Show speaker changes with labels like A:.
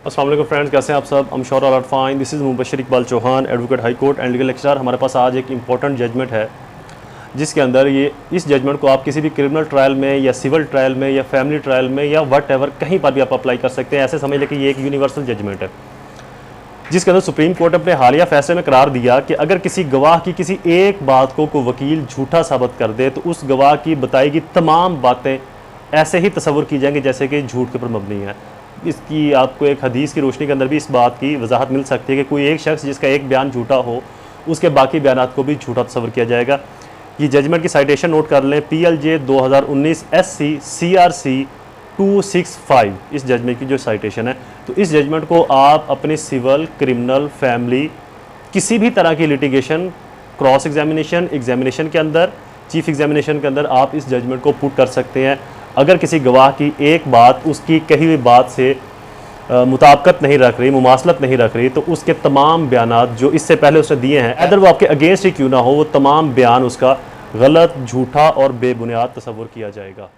A: अस्सलाम वालेकुम फ्रेंड्स, कैसे हैं आप सब? I'm sure all are fine. This is Mubashar Iqbal Chauhan, advocate high court and legal lecturer. हमारे पास आज एक इंपॉर्टेंट जजमेंट है जिसके अंदर इस जजमेंट को आप किसी भी क्रिमिनल ट्रायल में या सिविल ट्रायल में या फैमिली ट्रायल में या वट एवर कहीं पर भी आप अप्लाई कर सकते हैं। ऐसे समझ लें कि ये एक यूनिवर्सल जजमेंट है जिसके अंदर सुप्रीम कोर्ट अपने हालिया फैसले में करार दिया कि अगर किसी गवाह की किसी एक बात को वकील झूठा साबित कर दे तो उस गवाह की बताई गई तमाम बातें ऐसे ही तस्वुर की जाएंगी जैसे कि झूठ के ऊपर मबनी है। इसकी आपको एक हदीस की रोशनी के अंदर भी इस बात की वजाहत मिल सकती है कि कोई एक शख्स जिसका एक बयान झूठा हो उसके बाकी बयानात को भी झूठा तस्वर किया जाएगा। ये जजमेंट की साइटेशन नोट कर लें, PLJ 2019 SC CRC 265 इस जजमेंट की जो साइटेशन है। तो इस जजमेंट को आप अपने सिविल, क्रिमिनल, फैमिली किसी भी तरह की लिटिगेशन, क्रॉस एग्जामिनेशन के अंदर, चीफ एग्जामिनेशन के अंदर आप इस जजमेंट को पुट कर सकते हैं। अगर किसी गवाह की एक बात उसकी कही हुई बात से मुताबिकत नहीं रख रही, मुमासलत नहीं रख रही, तो उसके तमाम बयानात जो इससे पहले उसने दिए हैं, अगर वो आपके अगेंस्ट ही क्यों ना हो, वो तमाम बयान उसका गलत, झूठा और बेबुनियाद तस्वुर किया जाएगा।